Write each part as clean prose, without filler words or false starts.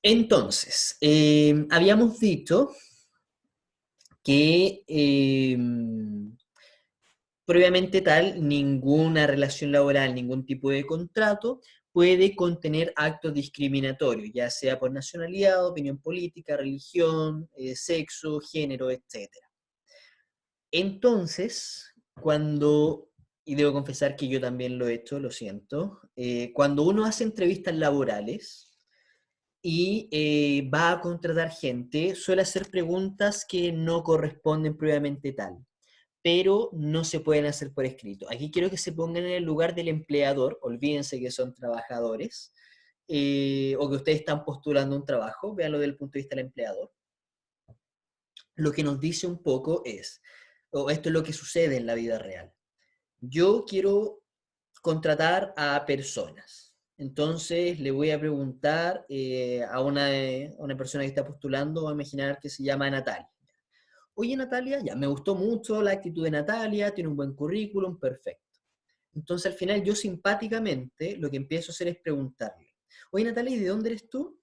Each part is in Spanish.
Entonces, habíamos dicho que previamente tal, ninguna relación laboral, ningún tipo de contrato puede contener actos discriminatorios, ya sea por nacionalidad, opinión política, religión, sexo, género, etcétera. Entonces, y debo confesar que yo también lo he hecho, lo siento, cuando uno hace entrevistas laborales y va a contratar gente, suele hacer preguntas que no corresponden previamente tal, pero no se pueden hacer por escrito. Aquí quiero que se pongan en el lugar del empleador, olvídense que son trabajadores, o que ustedes están postulando un trabajo, véanlo desde el punto de vista del empleador. Lo que nos dice un poco es, o esto es lo que sucede en la vida real. Yo quiero contratar a personas. Entonces le voy a preguntar a una persona que está postulando, vamos a imaginar que se llama Natalia. Oye Natalia, ya me gustó mucho la actitud de Natalia, tiene un buen currículum, perfecto. Entonces al final yo simpáticamente lo que empiezo a hacer es preguntarle, oye Natalia, ¿y de dónde eres tú?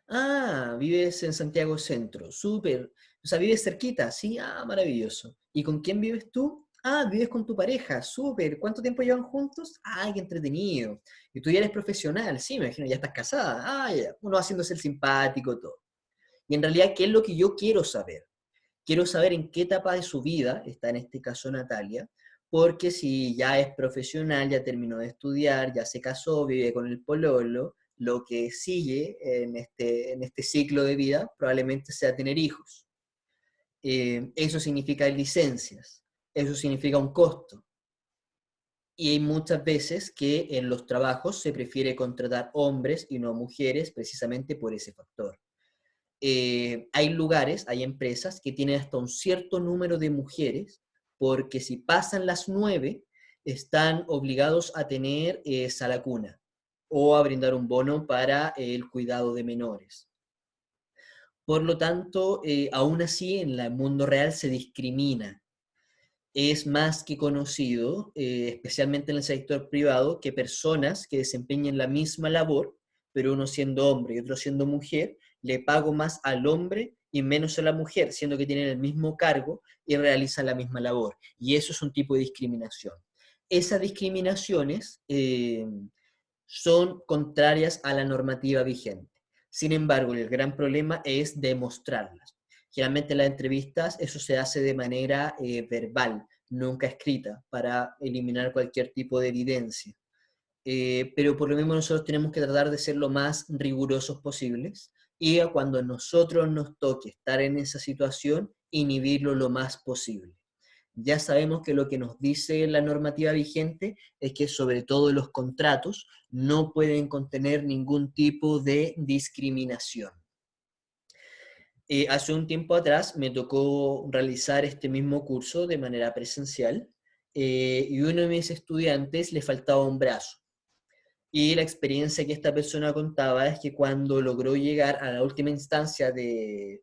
Ah, vives en Santiago Centro, súper. O sea, vives cerquita, sí, ah, maravilloso. ¿Y con quién vives tú? Ah, vives con tu pareja, súper. ¿Cuánto tiempo llevan juntos? Ay, qué entretenido. ¿Y tú ya eres profesional? Sí, me imagino, ya estás casada. Ah, ya. Uno haciéndose el simpático, todo. Y en realidad, ¿qué es lo que yo quiero saber? Quiero saber en qué etapa de su vida está en este caso Natalia, porque si ya es profesional, ya terminó de estudiar, ya se casó, vive con el pololo, lo que sigue en este ciclo de vida probablemente sea tener hijos. Eso significa licencias, eso significa un costo. Y hay muchas veces que en los trabajos se prefiere contratar hombres y no mujeres precisamente por ese factor. Hay lugares, hay empresas que tienen hasta un cierto número de mujeres, porque si pasan las 9, están obligados a tener sala cuna o a brindar un bono para el cuidado de menores. Por lo tanto, aún así en el mundo real se discrimina. Es más que conocido, especialmente en el sector privado, que personas que desempeñen la misma labor, pero uno siendo hombre y otro siendo mujer, le pago más al hombre y menos a la mujer, siendo que tienen el mismo cargo y realizan la misma labor. Y eso es un tipo de discriminación. Esas discriminaciones son contrarias a la normativa vigente. Sin embargo, el gran problema es demostrarlas. Generalmente en las entrevistas eso se hace de manera verbal, nunca escrita, para eliminar cualquier tipo de evidencia. Pero por lo mismo nosotros tenemos que tratar de ser lo más rigurosos posibles y cuando a nosotros nos toque estar en esa situación, inhibirlo lo más posible. Ya sabemos que lo que nos dice la normativa vigente es que sobre todo los contratos no pueden contener ningún tipo de discriminación. Hace un tiempo atrás me tocó realizar este mismo curso de manera presencial y uno de mis estudiantes le faltaba un brazo. Y la experiencia que esta persona contaba es que cuando logró llegar a la última instancia de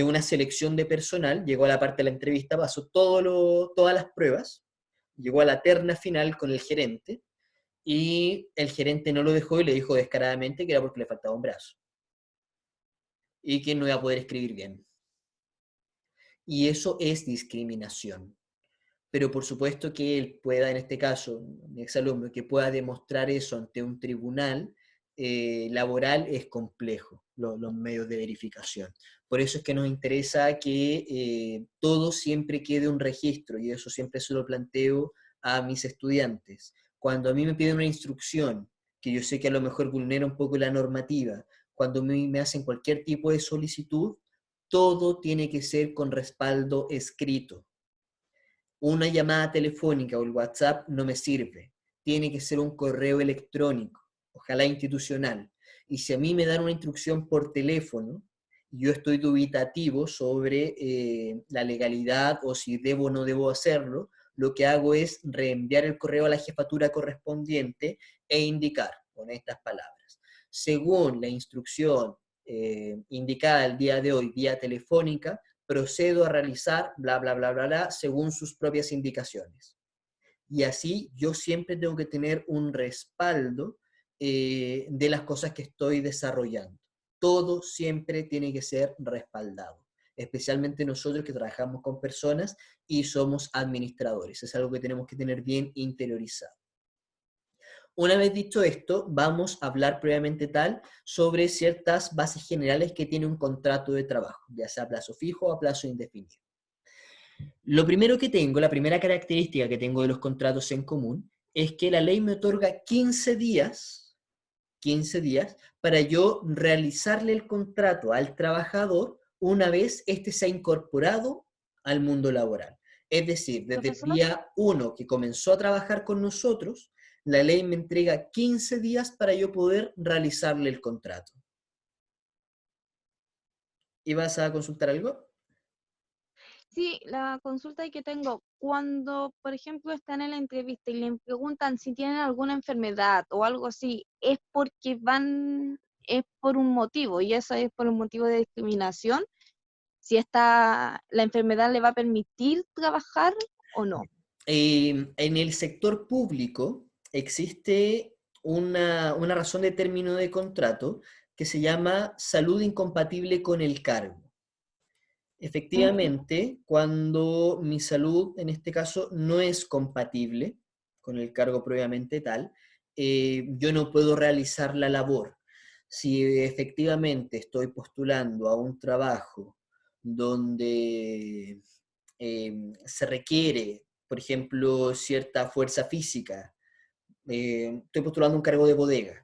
una selección de personal, llegó a la parte de la entrevista, pasó todas las pruebas, llegó a la terna final con el gerente y el gerente no lo dejó y le dijo descaradamente que era porque le faltaba un brazo y que no iba a poder escribir bien. Y eso es discriminación. Pero por supuesto que él pueda, en este caso, mi exalumno, que pueda demostrar eso ante un tribunal laboral es complejo, los medios de verificación. Por eso es que nos interesa que todo siempre quede un registro, y eso siempre se lo planteo a mis estudiantes. Cuando a mí me piden una instrucción, que yo sé que a lo mejor vulnera un poco la normativa, cuando me hacen cualquier tipo de solicitud, todo tiene que ser con respaldo escrito. Una llamada telefónica o el WhatsApp no me sirve. Tiene que ser un correo electrónico, ojalá institucional. Y si a mí me dan una instrucción por teléfono, yo estoy dubitativo sobre la legalidad o si debo o no debo hacerlo, lo que hago es reenviar el correo a la jefatura correspondiente e indicar con estas palabras. Según la instrucción indicada el día de hoy, vía telefónica, procedo a realizar bla, bla, bla, bla, bla, según sus propias indicaciones. Y así yo siempre tengo que tener un respaldo de las cosas que estoy desarrollando. todo siempre tiene que ser respaldado, especialmente nosotros que trabajamos con personas y somos administradores. Es algo que tenemos que tener bien interiorizado. Una vez dicho esto, vamos a hablar previamente tal sobre ciertas bases generales que tiene un contrato de trabajo, ya sea a plazo fijo o a plazo indefinido. Lo primero que tengo, la primera característica que tengo de los contratos en común, es que la ley me otorga 15 días para yo realizarle el contrato al trabajador una vez éste se ha incorporado al mundo laboral. Es decir, desde el Profesor, día 1 que comenzó a trabajar con nosotros, la ley me entrega 15 días para yo poder realizarle el contrato. ¿Ibas a consultar algo? sí, la consulta que tengo, cuando, por ejemplo, están en la entrevista y le preguntan si tienen alguna enfermedad o algo así, es por un motivo, y eso es por un motivo de discriminación, si la enfermedad le va a permitir trabajar o no. En el sector público existe una razón de término de contrato que se llama salud incompatible con el cargo. Ujú. Efectivamente, cuando mi salud, en este caso, no es compatible con el cargo previamente tal, yo no puedo realizar la labor. Si efectivamente estoy postulando a un trabajo donde se requiere, por ejemplo, cierta fuerza física, estoy postulando un cargo de bodega,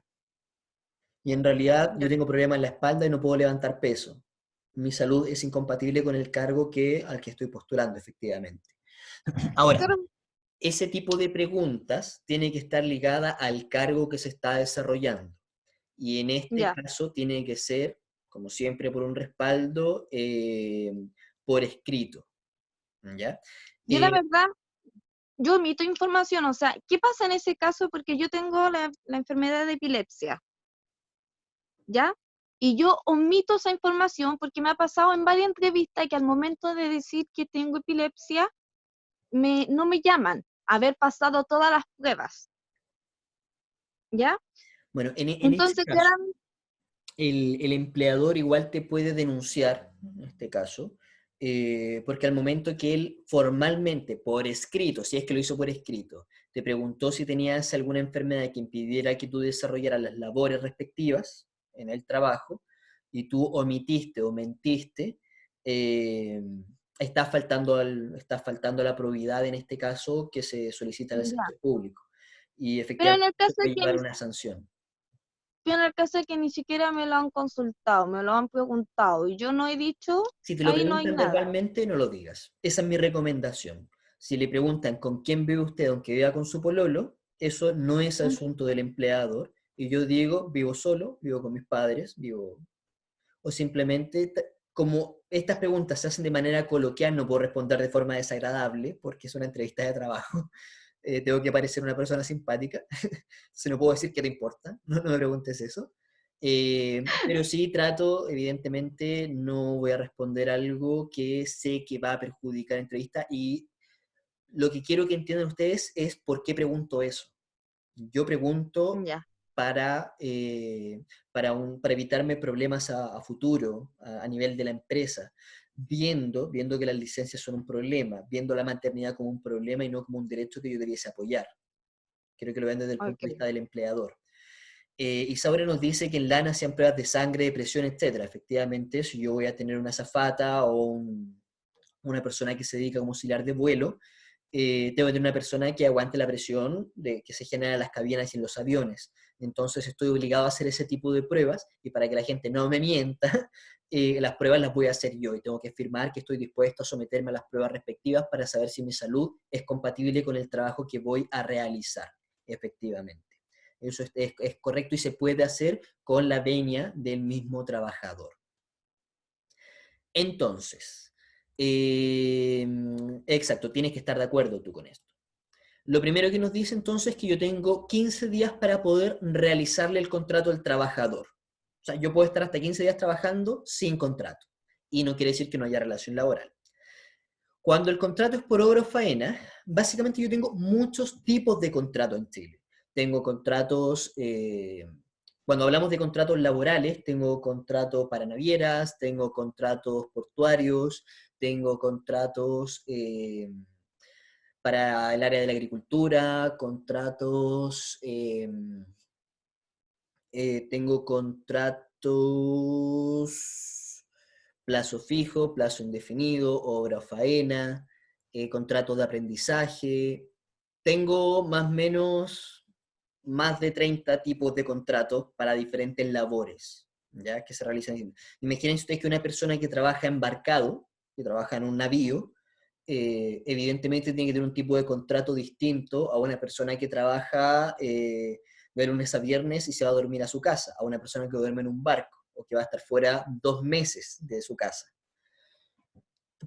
y en realidad yo Ya. tengo problemas en la espalda y no puedo levantar peso. Mi salud es incompatible con el cargo al que estoy postulando, efectivamente. Ahora, Pero, ese tipo de preguntas tiene que estar ligada al cargo que se está desarrollando. Y en este ya. caso tiene que ser, como siempre, por un respaldo por escrito. ¿Ya? Yo la Eh, verdad, yo omito información, o sea, ¿qué pasa en ese caso? Porque yo tengo la enfermedad de epilepsia, ¿ya? Y yo omito esa información porque me ha pasado en varias entrevistas que al momento de decir que tengo epilepsia, no me llaman, haber pasado todas las pruebas, ¿ya? bueno, en ese Entonces, caso, claramente, el empleador igual te puede denunciar, en este caso, porque al momento que él formalmente, por escrito, si es que lo hizo por escrito, te preguntó si tenías alguna enfermedad que impidiera que tú desarrollaras las labores respectivas en el trabajo, y tú omitiste o mentiste, eh, estás faltando a la probidad en este caso que se solicita al ya. sector público. Y Pero en efectivamente el se caso de puede que llevar una sanción. pero en el caso de que ni siquiera me lo han consultado, me lo han preguntado y yo no he dicho, Si te lo ahí no hay preguntan nada. verbalmente, no lo digas. Esa es mi recomendación. Si le preguntan con quién vive usted, aunque viva con su pololo, eso no es Mm, asunto del empleador. Y yo digo, vivo solo, vivo con mis padres, vivo... O simplemente, como estas preguntas se hacen de manera coloquial, no puedo responder de forma desagradable, porque es una entrevista de trabajo. Tengo que parecer una persona simpática. Se no puedo decir qué te importa, no me preguntes eso. Pero sí trato, evidentemente, no voy a responder algo que sé que va a perjudicar la entrevista, y lo que quiero que entiendan ustedes es por qué pregunto eso. Yo pregunto ya, para, para evitarme problemas a futuro, a nivel de la empresa, viendo que las licencias son un problema, viendo la maternidad como un problema y no como un derecho que yo debiese apoyar. Creo que lo ven desde el punto de ok. vista del empleador. Isaure nos dice que en LAN hacían pruebas de sangre, de presión, etcétera. Efectivamente, si yo voy a tener una azafata o una persona que se dedica como auxiliar de vuelo, tengo que tener una persona que aguante la presión que se genera en las cabinas y en los aviones. Entonces estoy obligado a hacer ese tipo de pruebas, y para que la gente no me mienta, las pruebas las voy a hacer yo y tengo que firmar que estoy dispuesto a someterme a las pruebas respectivas para saber si mi salud es compatible con el trabajo que voy a realizar, efectivamente. Eso es correcto y se puede hacer con la venia del mismo trabajador. Entonces, exacto, tienes que estar de acuerdo tú con esto. Lo primero que nos dice entonces es que yo tengo 15 días para poder realizarle el contrato al trabajador. O sea, yo puedo estar hasta 15 días trabajando sin contrato. Y no quiere decir que no haya relación laboral. Cuando el contrato es por obra o faena, básicamente yo tengo muchos tipos de contrato en Chile. Tengo contratos Cuando hablamos de contratos laborales, tengo contratos para navieras, tengo contratos portuarios, tengo contratos para el área de la agricultura, contratos, tengo contratos plazo fijo, plazo indefinido, obra o faena, contratos de aprendizaje. Tengo más o menos más de 30 tipos de contratos para diferentes labores, ¿ya? Que se realizan. Imaginen ustedes que una persona que trabaja embarcado, que trabaja en un navío, evidentemente tiene que tener un tipo de contrato distinto a una persona que trabaja de lunes a viernes y se va a dormir a su casa, a una persona que duerme en un barco o que va a estar fuera 2 meses de su casa.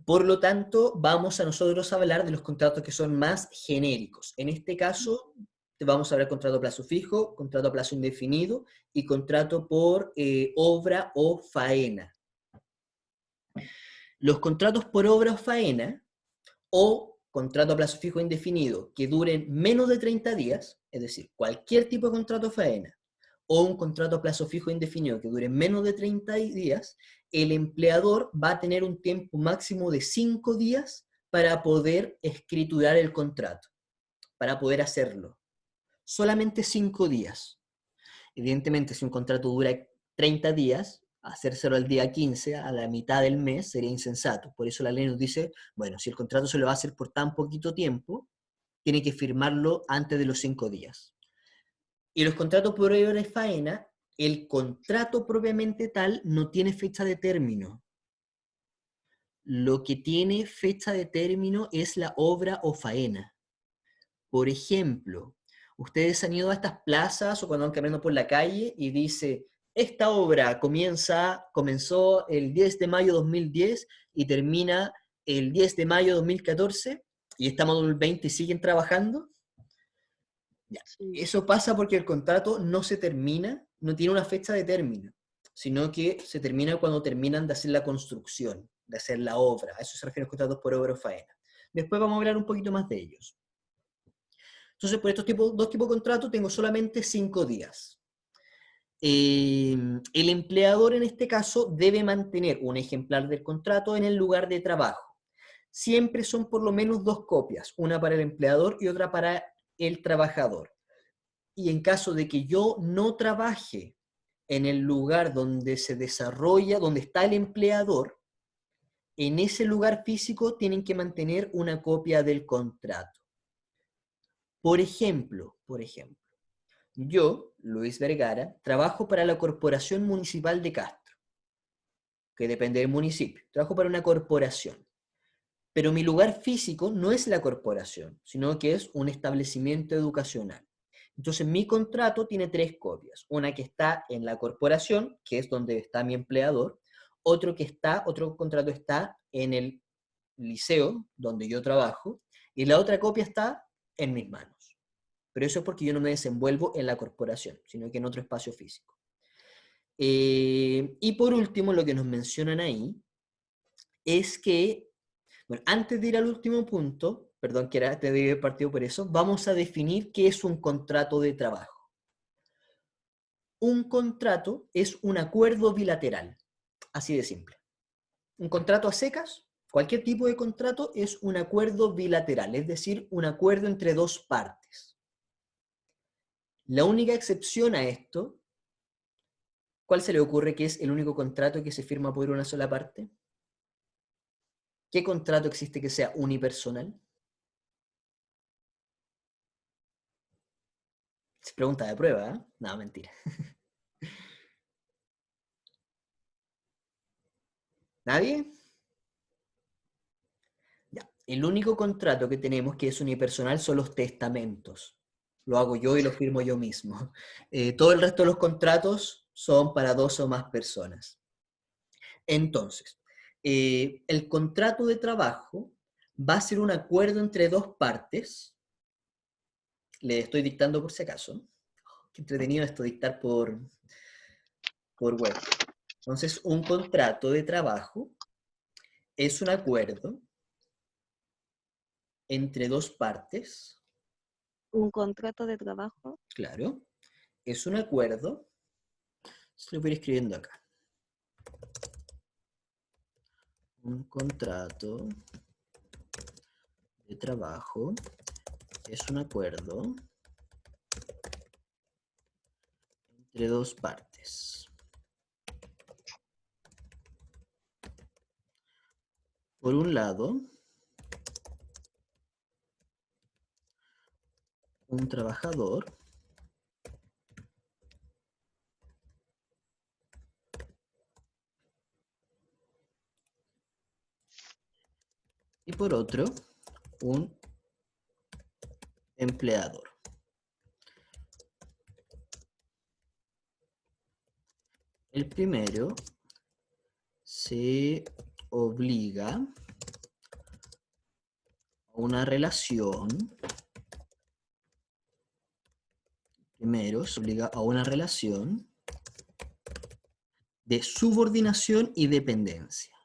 Por lo tanto, vamos a nosotros a hablar de los contratos que son más genéricos. En este caso, vamos a hablar de contrato a plazo fijo, contrato a plazo indefinido y contrato por obra o faena. Los contratos por obra o faena o contrato a plazo fijo indefinido que duren menos de 30 días, es decir, cualquier tipo de contrato faena, o un contrato a plazo fijo indefinido que dure menos de 30 días, el empleador va a tener un tiempo máximo de 5 días para poder escriturar el contrato, para poder hacerlo. Solamente 5 días. Evidentemente, si un contrato dura 30 días, hacérselo al día 15, a la mitad del mes, sería insensato. Por eso la ley nos dice, bueno, si el contrato se lo va a hacer por tan poquito tiempo, tiene que firmarlo antes de los 5 días. Y los contratos por obra y faena, el contrato propiamente tal no tiene fecha de término. Lo que tiene fecha de término es la obra o faena. Por ejemplo, ustedes han ido a estas plazas o cuando van caminando por la calle y dice, esta obra comenzó el 10 de mayo de 2010 y termina el 10 de mayo de 2014 y estamos en 2020 y siguen trabajando. Ya. Sí. Eso pasa porque el contrato no se termina, no tiene una fecha de término, sino que se termina cuando terminan de hacer la construcción, de hacer la obra. A eso se refieren los contratos por obra o faena. Después vamos a hablar un poquito más de ellos. Entonces, por estos dos tipos de contratos tengo solamente 5 días. El empleador en este caso debe mantener un ejemplar del contrato en el lugar de trabajo. Siempre son por lo menos 2 copias, una para el empleador y otra para el trabajador. Y en caso de que yo no trabaje en el lugar donde se desarrolla, donde está el empleador, en ese lugar físico tienen que mantener una copia del contrato. Por ejemplo, yo, Luis Vergara, trabajo para la Corporación Municipal de Castro, que depende del municipio. Trabajo para una corporación. Pero mi lugar físico no es la corporación, sino que es un establecimiento educacional. Entonces mi contrato tiene 3 copias. Una que está en la corporación, que es donde está mi empleador. Otro contrato está en el liceo, donde yo trabajo. Y la otra copia está en mis manos. Pero eso es porque yo no me desenvuelvo en la corporación, sino que en otro espacio físico. Y por último, lo que nos mencionan ahí es que, bueno, antes de ir al último punto, perdón que te había partido por eso, vamos a definir qué es un contrato de trabajo. Un contrato es un acuerdo bilateral, así de simple. Un contrato a secas, cualquier tipo de contrato es un acuerdo bilateral, es decir, un acuerdo entre 2 partes. La única excepción a esto, ¿cuál se le ocurre que es el único contrato que se firma por una sola parte? ¿Qué contrato existe que sea unipersonal? Es pregunta de prueba, ¿eh? No, mentira. ¿Nadie? Ya. El único contrato que tenemos que es unipersonal son los testamentos. Lo hago yo y lo firmo yo mismo. Todo el resto de los contratos son para 2 o más personas. Entonces, el contrato de trabajo va a ser un acuerdo entre 2 partes. Le estoy dictando por si acaso. Qué entretenido esto, dictar por web. Entonces, un contrato de trabajo es un acuerdo entre 2 partes, Un contrato de trabajo. claro, es un acuerdo Se lo voy a ir escribiendo acá. Un contrato de trabajo es un acuerdo entre dos partes. Por un lado, un trabajador y por otro, un empleador. El primero se obliga a una relación. Primero se obliga a una relación de subordinación y dependencia.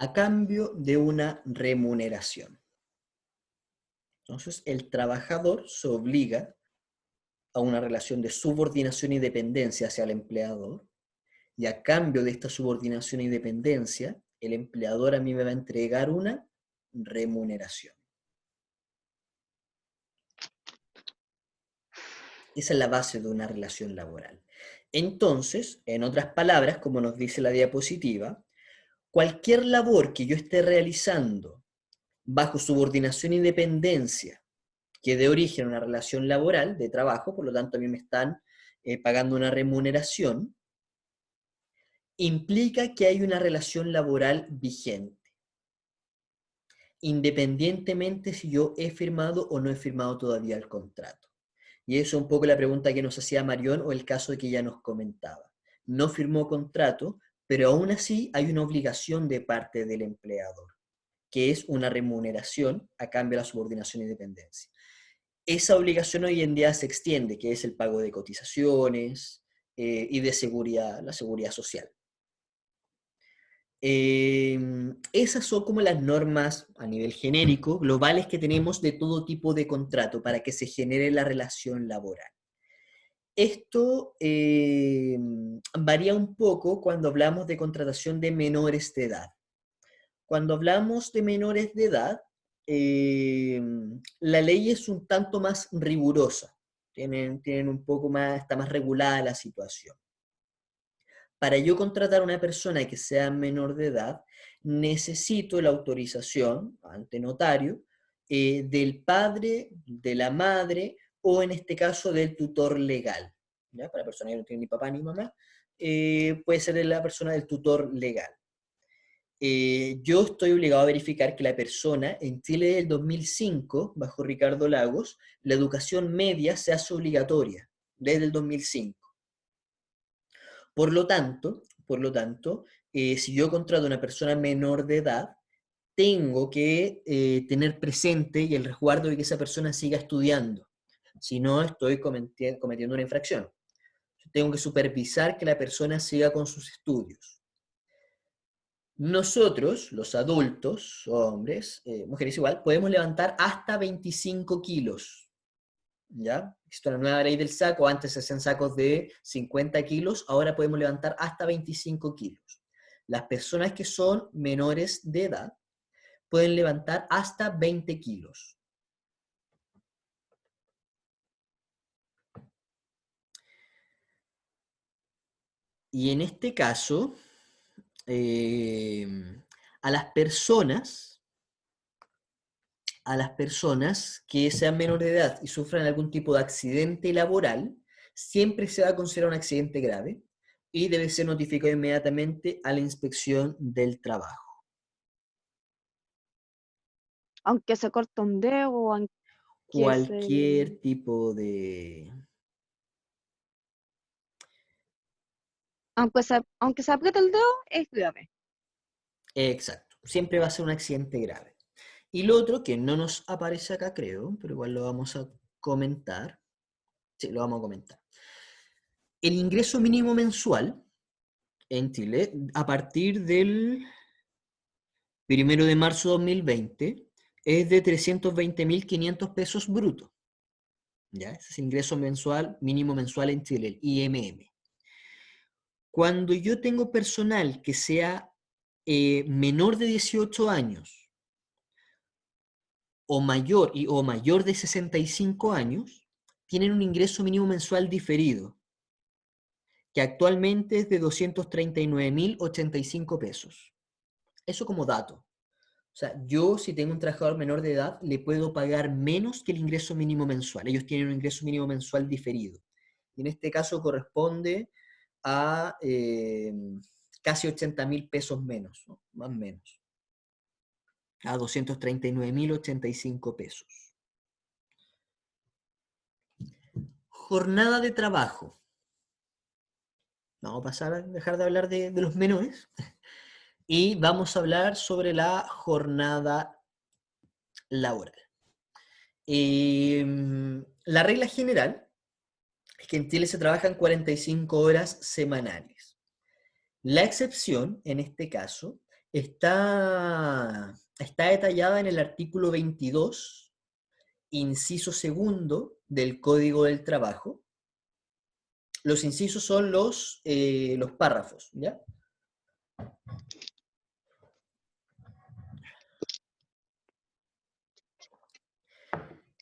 A cambio de una remuneración. Entonces, el trabajador se obliga a una relación de subordinación y dependencia hacia el empleador, y a cambio de esta subordinación y dependencia, el empleador a mí me va a entregar una remuneración. Esa es la base de una relación laboral. Entonces, en otras palabras, como nos dice la diapositiva, cualquier labor que yo esté realizando bajo subordinación y dependencia que dé origen a una relación laboral de trabajo, por lo tanto a mí me están pagando una remuneración, implica que hay una relación laboral vigente, independientemente si yo he firmado o no he firmado todavía el contrato. Y eso es un poco la pregunta que nos hacía Marión o el caso que ella nos comentaba. No firmó contrato, pero aún así hay una obligación de parte del empleador, que es una remuneración a cambio de la subordinación y dependencia. Esa obligación hoy en día se extiende, que es el pago de cotizaciones y de seguridad, la seguridad social. Esas son como las normas a nivel genérico, globales, que tenemos de todo tipo de contrato para que se genere la relación laboral. Esto varía un poco cuando hablamos de contratación de menores de edad. Cuando hablamos de menores de edad, la ley es un tanto más rigurosa, tienen un poco más, está más regulada la situación. Para yo contratar a una persona que sea menor de edad, necesito la autorización ante notario del padre, de la madre o en este caso del tutor legal. ¿Ya? Para personas que no tienen ni papá ni mamá, puede ser la persona del tutor legal. Yo estoy obligado a verificar que la persona en Chile del 2005, bajo Ricardo Lagos, la educación media se hace obligatoria desde el 2005. Por lo tanto, si yo contrato a una persona menor de edad, tengo que tener presente y el resguardo de que esa persona siga estudiando. Si no, estoy cometiendo una infracción. Tengo que supervisar que la persona siga con sus estudios. Nosotros, los adultos, hombres, mujeres igual, podemos levantar hasta 25 kilos. ¿Ya? Existe una nueva ley del saco, antes se hacían sacos de 50 kilos, ahora podemos levantar hasta 25 kilos. Las personas que son menores de edad pueden levantar hasta 20 kilos. Y en este caso, a las personas que sean menores de edad y sufran algún tipo de accidente laboral, siempre se va a considerar un accidente grave y debe ser notificado inmediatamente a la inspección del trabajo. Aunque se corta un dedo o aunque Cualquier tipo de... aunque se apriete el dedo, es grave. Exacto, siempre va a ser un accidente grave. Y lo otro, que no nos aparece acá, creo, pero igual lo vamos a comentar. Sí, lo vamos a comentar. El ingreso mínimo mensual en Chile, a partir del 1 de marzo de 2020, es de 320.500 pesos brutos. ¿Ya? Ese es el ingreso mensual, mínimo mensual en Chile, el IMM. Cuando yo tengo personal que sea menor de 18 años o mayor de 65 años, tienen un ingreso mínimo mensual diferido, que actualmente es de 239.085 pesos. Eso como dato. O sea, yo si tengo un trabajador menor de edad, le puedo pagar menos que el ingreso mínimo mensual. Ellos tienen un ingreso mínimo mensual diferido. Y en este caso corresponde a casi 80.000 pesos menos, ¿no? Más o menos. A 239.085 pesos. Jornada de trabajo. Vamos a pasar a dejar de hablar de los menores. Y vamos a hablar sobre la jornada laboral. La regla general es que en Chile se trabajan 45 horas semanales. La excepción, en este caso, está detallada en el artículo 22, inciso segundo del Código del Trabajo. Los incisos son los párrafos, ¿ya?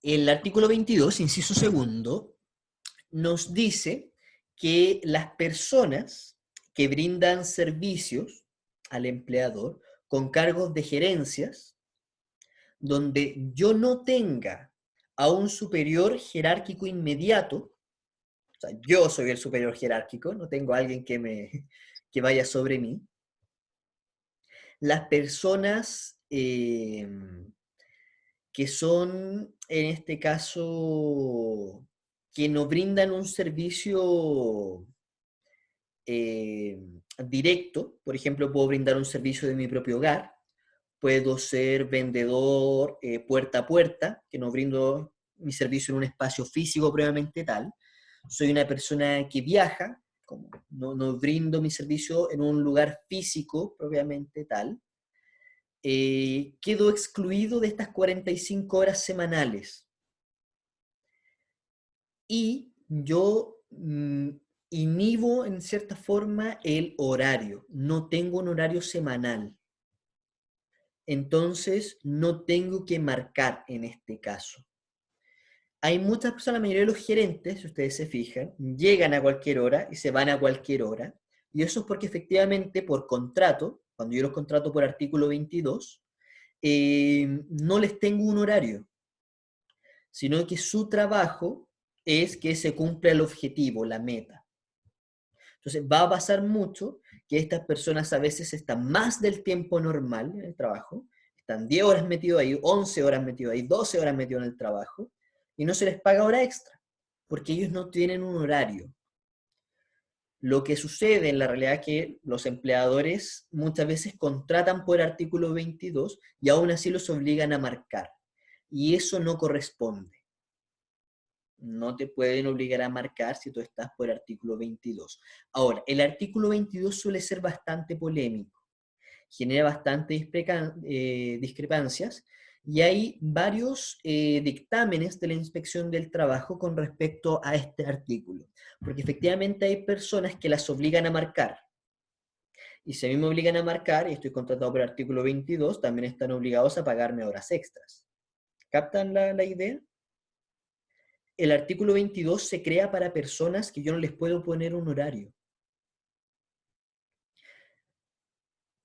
El artículo 22, inciso segundo, nos dice que las personas que brindan servicios al empleador con cargos de gerencias, donde yo no tenga a un superior jerárquico inmediato, o sea, yo soy el superior jerárquico, no tengo a alguien que vaya sobre mí, las personas que son, en este caso, que nos brindan un servicio directo, por ejemplo, puedo brindar un servicio de mi propio hogar, puedo ser vendedor puerta a puerta, que no brindo mi servicio en un espacio físico previamente tal, soy una persona que viaja, como no brindo mi servicio en un lugar físico propiamente tal, quedo excluido de estas 45 horas semanales. Y yo inhibo en cierta forma el horario, no tengo un horario semanal. Entonces no tengo que marcar en este caso. Hay muchas personas, la mayoría de los gerentes, si ustedes se fijan, llegan a cualquier hora y se van a cualquier hora. Y eso es porque efectivamente por contrato, cuando yo los contrato por artículo 22, no les tengo un horario, sino que su trabajo es que se cumpla el objetivo, la meta. Entonces va a pasar mucho que estas personas a veces están más del tiempo normal en el trabajo, están 10 horas metidos ahí, 11 horas metidos ahí, 12 horas metidos en el trabajo, y no se les paga hora extra, porque ellos no tienen un horario. Lo que sucede en la realidad es que los empleadores muchas veces contratan por artículo 22 y aún así los obligan a marcar. Y eso no corresponde. No te pueden obligar a marcar si tú estás por artículo 22. Ahora, el artículo 22 suele ser bastante polémico, genera bastantes discrepancias y hay varios dictámenes de la Inspección del Trabajo con respecto a este artículo, porque efectivamente hay personas que las obligan a marcar. Y si a mí me obligan a marcar y estoy contratado por el artículo 22, también están obligados a pagarme horas extras. ¿Captan la idea? El artículo 22 se crea para personas que yo no les puedo poner un horario.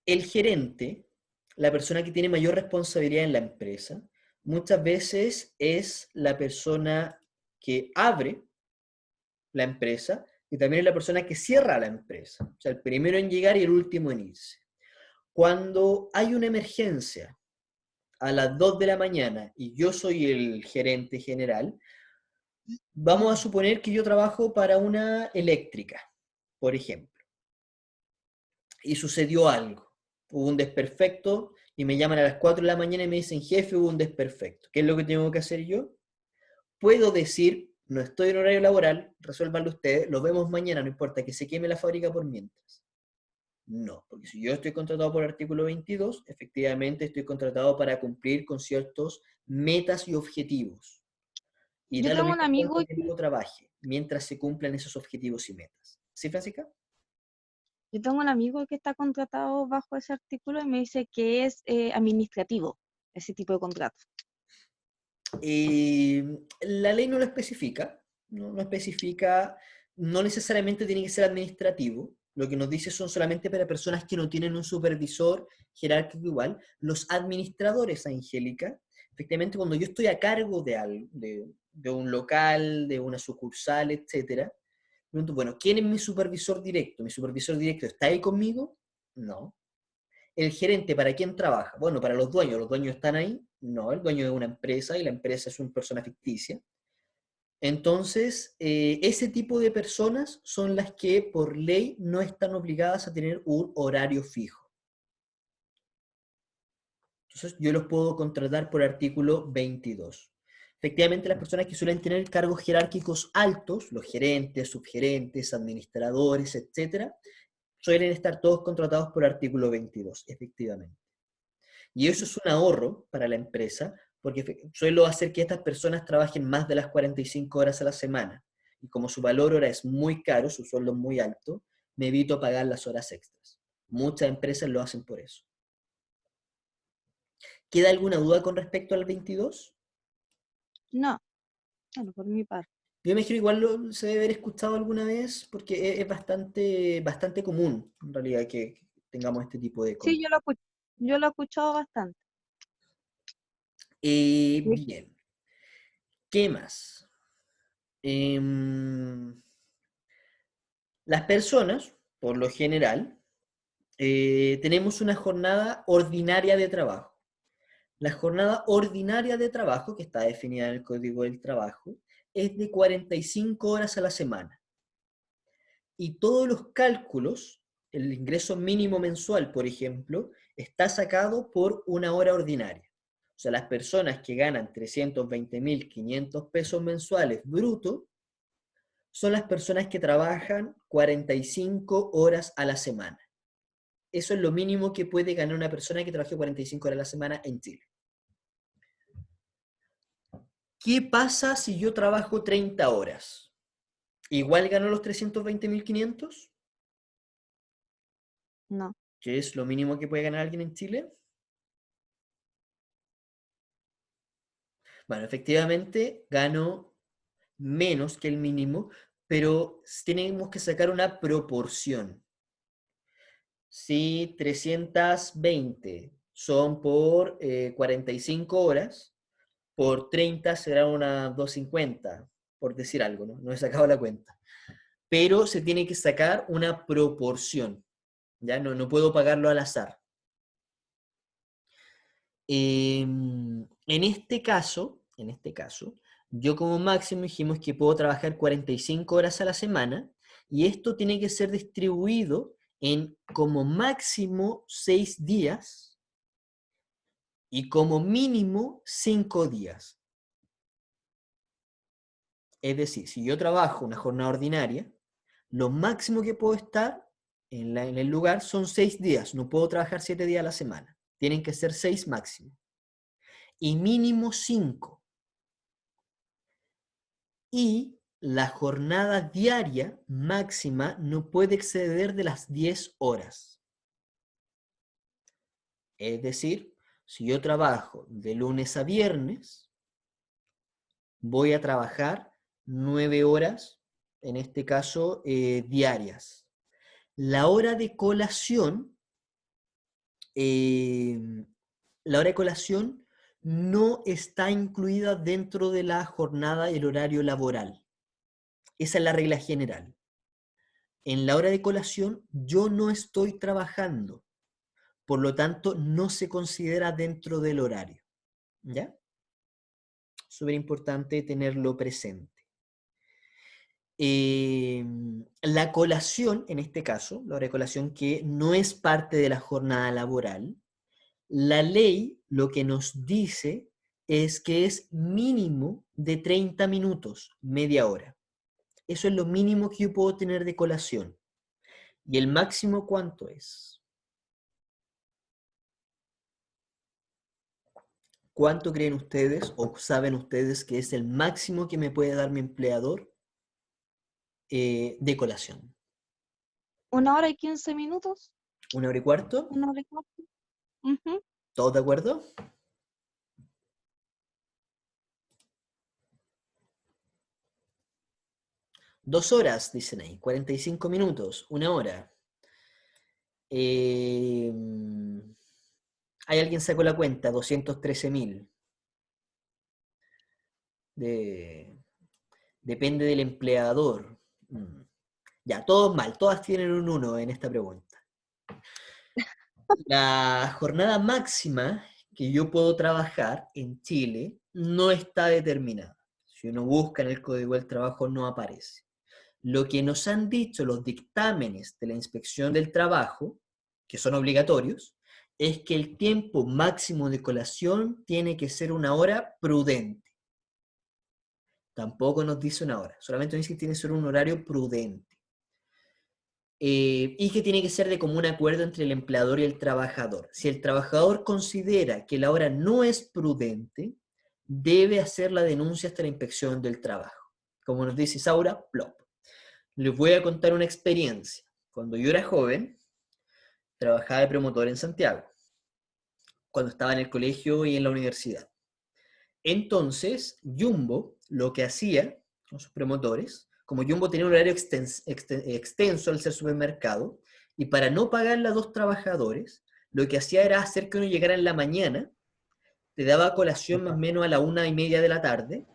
El gerente, la persona que tiene mayor responsabilidad en la empresa, muchas veces es la persona que abre la empresa y también es la persona que cierra la empresa. O sea, el primero en llegar y el último en irse. Cuando hay una emergencia a las 2 de la mañana y yo soy el gerente general, vamos a suponer que yo trabajo para una eléctrica, por ejemplo, y sucedió algo. Hubo un desperfecto y me llaman a las 4 de la mañana y me dicen, jefe, hubo un desperfecto. ¿Qué es lo que tengo que hacer yo? Puedo decir, no estoy en horario laboral, resuélvanlo ustedes, lo vemos mañana, no importa, que se queme la fábrica por mientras. No, porque si yo estoy contratado por el artículo 22, efectivamente estoy contratado para cumplir con ciertos metas y objetivos. Y Yo da lo tengo un mismo amigo cuánto tiempo trabaje, mientras se cumplan esos objetivos y metas. ¿Sí, Francisca? Yo tengo un amigo que está contratado bajo ese artículo y me dice que es administrativo, ese tipo de contrato. La ley no lo especifica, no especifica, no necesariamente tiene que ser administrativo. Lo que nos dice son solamente para personas que no tienen un supervisor jerárquico igual. Los administradores, Angélica, efectivamente cuando yo estoy a cargo de algo, de un local, de una sucursal, etcétera, pregunto, bueno, ¿quién es mi supervisor directo? ¿Mi supervisor directo está ahí conmigo? No. ¿El gerente para quién trabaja? Bueno, para los dueños están ahí. No, el dueño es una empresa y la empresa es una persona ficticia. Entonces, ese tipo de personas son las que por ley no están obligadas a tener un horario fijo. Entonces, yo los puedo contratar por artículo 22. Efectivamente, las personas que suelen tener cargos jerárquicos altos, los gerentes, subgerentes, administradores, etcétera, suelen estar todos contratados por artículo 22, efectivamente. Y eso es un ahorro para la empresa, porque suelo hacer que estas personas trabajen más de las 45 horas a la semana. Y como su valor hora es muy caro, su sueldo es muy alto, me evito pagar las horas extras. Muchas empresas lo hacen por eso. ¿Queda alguna duda con respecto al 22? No, bueno, por mi parte. Yo me imagino igual se debe haber escuchado alguna vez, porque es bastante común, en realidad, que tengamos este tipo de Sí, contratos. yo lo he escuchado bastante. Sí. Bien, ¿qué más? Em, Las personas, por lo general, tenemos una jornada ordinaria de trabajo. La jornada ordinaria de trabajo, que está definida en el Código del Trabajo, es de 45 horas a la semana. Y todos los cálculos, el ingreso mínimo mensual, por ejemplo, está sacado por una hora ordinaria. O sea, las personas que ganan 320.500 pesos mensuales bruto son las personas que trabajan 45 horas a la semana. Eso es lo mínimo que puede ganar una persona que trabaje 45 horas a la semana en Chile. ¿Qué pasa si yo trabajo 30 horas? ¿Igual gano los 320.500? No, ¿Que es lo mínimo que puede ganar alguien en Chile? Bueno, efectivamente gano menos que el mínimo, pero tenemos que sacar una proporción. Si 320 son por 45 horas, por 30 será unas 250, por decir algo, ¿no? No he sacado la cuenta. Pero se tiene que sacar una proporción, ¿ya? No puedo pagarlo al azar. En este caso, yo como máximo dijimos que puedo trabajar 45 horas a la semana y esto tiene que ser distribuido en como máximo 6 días y como mínimo 5 días. Es decir, si yo trabajo una jornada ordinaria, lo máximo que puedo estar en el lugar son 6 días. No puedo trabajar 7 días a la semana. Tienen que ser 6 máximo. Y mínimo 5. Y la jornada diaria máxima no puede exceder de las 10 horas. Es decir, si yo trabajo de lunes a viernes, voy a trabajar 9 horas, en este caso, diarias. La hora de colación, eh, la hora de colación no está incluida dentro de la jornada y el horario laboral. Esa es la regla general. En la hora de colación yo no estoy trabajando, por lo tanto no se considera dentro del horario. ¿Ya? Súper importante tenerlo presente. La colación, en este caso, la hora de colación que no es parte de la jornada laboral, la ley lo que nos dice es que es mínimo de 30 minutos, media hora. Eso es lo mínimo que yo puedo tener de colación. ¿Y el máximo cuánto es? ¿Cuánto creen ustedes o saben ustedes que es el máximo que me puede dar mi empleador de colación? 1 hora y 15 minutos. ¿1 hora y cuarto? 1 hora y 4. Ujú. ¿Todos de acuerdo? Dos horas, dicen ahí. 45 minutos. 1 hora. Hay alguien sacó la cuenta. 213.000. Depende del empleador. Ya, todos mal. Todas tienen un 1 en esta pregunta. La jornada máxima que yo puedo trabajar en Chile no está determinada. Si uno busca en el Código del Trabajo no aparece. Lo que nos han dicho los dictámenes de la Inspección del Trabajo, que son obligatorios, es que el tiempo máximo de colación tiene que ser 1 hora prudente. Tampoco nos dice 1 hora, solamente nos dice que tiene que ser un horario prudente. Y que tiene que ser de común acuerdo entre el empleador y el trabajador. Si el trabajador considera que la hora no es prudente, debe hacer la denuncia hasta la inspección del trabajo. Como nos dice Isaura, plop. Les voy a contar una experiencia. Cuando yo era joven, trabajaba de promotor en Santiago, cuando estaba en el colegio y en la universidad. Entonces, Jumbo lo que hacía con sus promotores, como Jumbo tenía un horario extenso al ser supermercado, y para no pagarle a 2 trabajadores, lo que hacía era hacer que uno llegara en la mañana, te daba colación más o menos a la 1:30 de la tarde,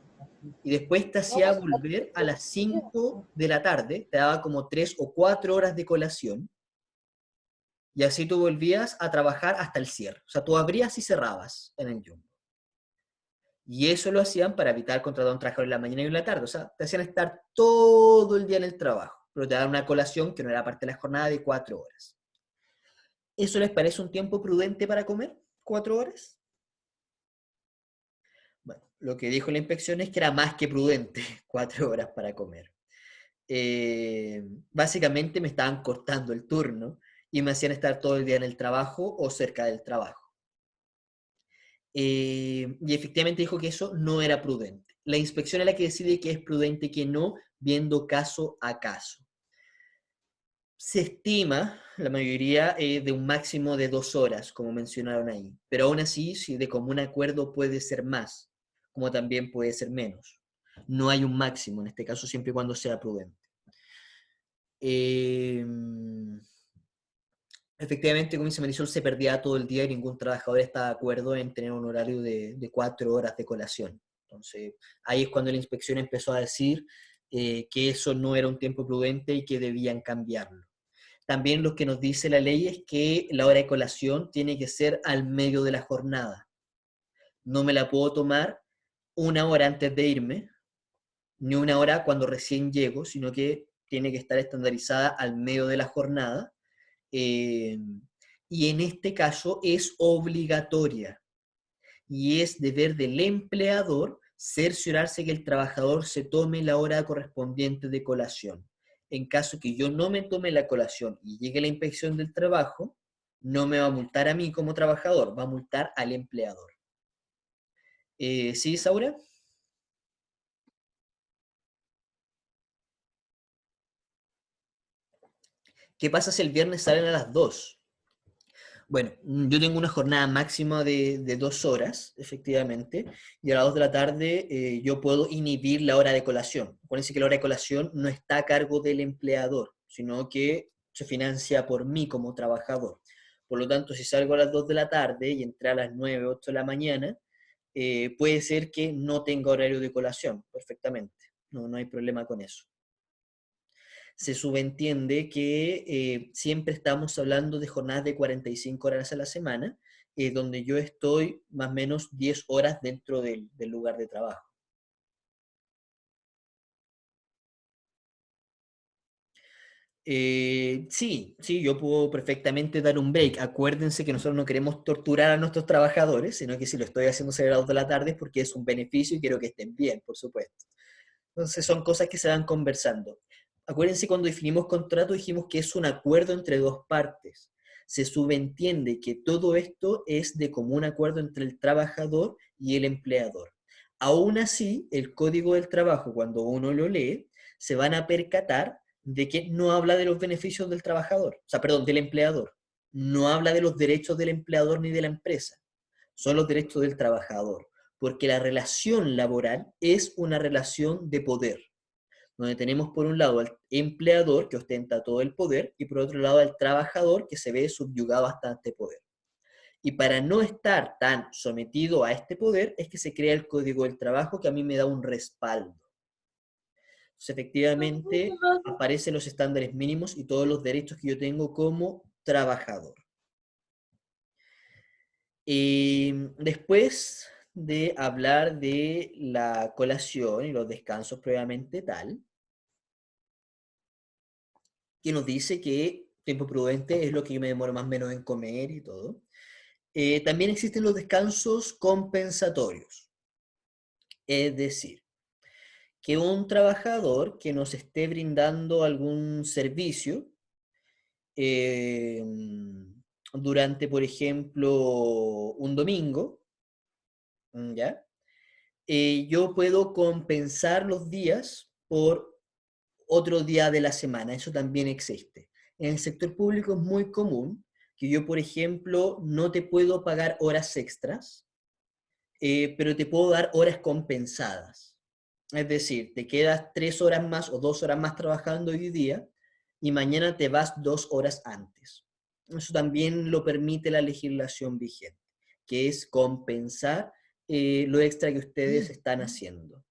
y después te hacía volver a las 5 de la tarde, te daba como 3 o 4 horas de colación, y así tú volvías a trabajar hasta el cierre. O sea, tú abrías y cerrabas en el Jumbo. Y eso lo hacían para evitar contratar a un trabajador en la mañana y en la tarde. O sea, te hacían estar todo el día en el trabajo, pero te daban una colación que no era parte de la jornada de 4 horas. ¿Eso les parece un tiempo prudente para comer? ¿4 horas? Bueno, lo que dijo la inspección es que era más que prudente 4 horas para comer. Básicamente me estaban cortando el turno y me hacían estar todo el día en el trabajo o cerca del trabajo. Y efectivamente dijo que eso no era prudente. La inspección es la que decide que es prudente y que no, viendo caso a caso. Se estima, la mayoría, de un máximo de 2 horas, como mencionaron ahí. Pero aún así, si de común acuerdo puede ser más, como también puede ser menos. No hay un máximo, en este caso, siempre y cuando sea prudente. Efectivamente, como dice Marisol, se perdía todo el día y ningún trabajador está de acuerdo en tener un horario de 4 horas de colación. Entonces, ahí es cuando la inspección empezó a decir que eso no era un tiempo prudente y que debían cambiarlo. También lo que nos dice la ley es que la hora de colación tiene que ser al medio de la jornada. No me la puedo tomar 1 hora antes de irme, ni 1 hora cuando recién llego, sino que tiene que estar estandarizada al medio de la jornada. Y en este caso es obligatoria y es deber del empleador cerciorarse que el trabajador se tome la hora correspondiente de colación. En caso que yo no me tome la colación y llegue la inspección del trabajo, no me va a multar a mí como trabajador, va a multar al empleador. ¿Sí, Saura? ¿Qué pasa si el viernes salen a las 2? Bueno, yo tengo una jornada máxima de 2 horas, efectivamente, y a las 2 de la tarde yo puedo inhibir la hora de colación. Acuérdense que la hora de colación no está a cargo del empleador, sino que se financia por mí como trabajador. Por lo tanto, si salgo a las 2 de la tarde y entré a las 9, 8 de la mañana, puede ser que no tenga horario de colación, perfectamente. No hay problema con eso. Se subentiende que siempre estamos hablando de jornadas de 45 horas a la semana, donde yo estoy más o menos 10 horas dentro del lugar de trabajo. Sí, yo puedo perfectamente dar un break. Acuérdense que nosotros no queremos torturar a nuestros trabajadores, sino que si lo estoy haciendo a las 2 de la tarde es porque es un beneficio y quiero que estén bien, por supuesto. Entonces son cosas que se van conversando. acuérdense cuando definimos contrato dijimos que es un acuerdo entre dos partes. Se subentiende que todo esto es de común acuerdo entre el trabajador y el empleador. Aún así, el Código del Trabajo, cuando uno lo lee, se van a percatar de que no habla de los beneficios del trabajador, o sea, perdón, del empleador. No habla de los derechos del empleador ni de la empresa. Son los derechos del trabajador, porque la relación laboral es una relación de poder, donde tenemos por un lado al empleador que ostenta todo el poder y por otro lado al trabajador que se ve subyugado hasta este poder. Y para no estar tan sometido a este poder es que se crea el Código del Trabajo que a mí me da un respaldo. Entonces, efectivamente, aparecen los estándares mínimos y todos los derechos que yo tengo como trabajador. Después de hablar de la colación y los descansos previamente tal, que nos dice que tiempo prudente es lo que yo me demoro más o menos en comer y todo. También existen los descansos compensatorios. Es decir, que un trabajador que nos esté brindando algún servicio eh, durante, por ejemplo, un domingo, ¿ya? Yo puedo compensar los días por otro día de la semana. Eso también existe. En el sector público es muy común que yo, por ejemplo, no te puedo pagar horas extras, pero te puedo dar horas compensadas. Es decir, te quedas 3 horas más o 2 horas más trabajando hoy día y mañana te vas 2 horas antes. Eso también lo permite la legislación vigente, que es compensar lo extra que ustedes están haciendo.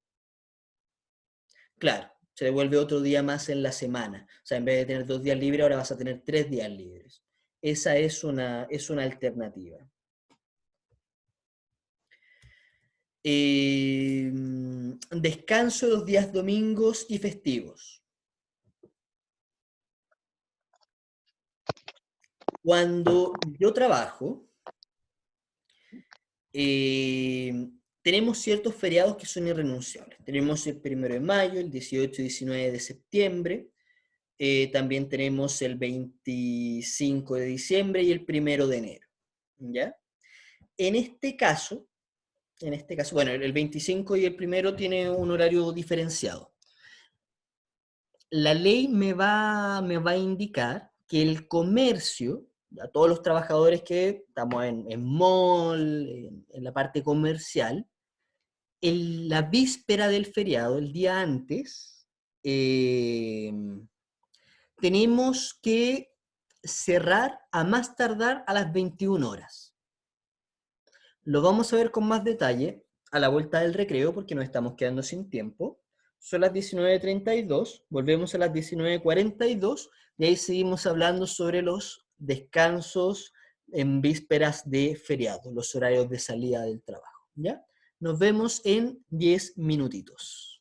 Claro, se devuelve otro día más en la semana. O sea, en vez de tener 2 días libres, ahora vas a tener 3 días libres. Esa es una alternativa. Descanso los días domingos y festivos. Cuando yo trabajo, tenemos ciertos feriados que son irrenunciables. Tenemos el 1 de mayo, el 18 y 19 de septiembre. También tenemos el 25 de diciembre y el 1 de enero. ¿Ya? En este caso, bueno, el 25 y el 1 tiene un horario diferenciado. La ley me va a indicar que el comercio, a todos los trabajadores que estamos en mall, en la parte comercial, la víspera del feriado, el día antes, tenemos que cerrar a más tardar a las 21 horas. Lo vamos a ver con más detalle a la vuelta del recreo porque nos estamos quedando sin tiempo. Son las 19:32, volvemos a las 19:42 y ahí seguimos hablando sobre los descansos en vísperas de feriado, los horarios de salida del trabajo. ¿Ya? Nos vemos en 10 minutitos.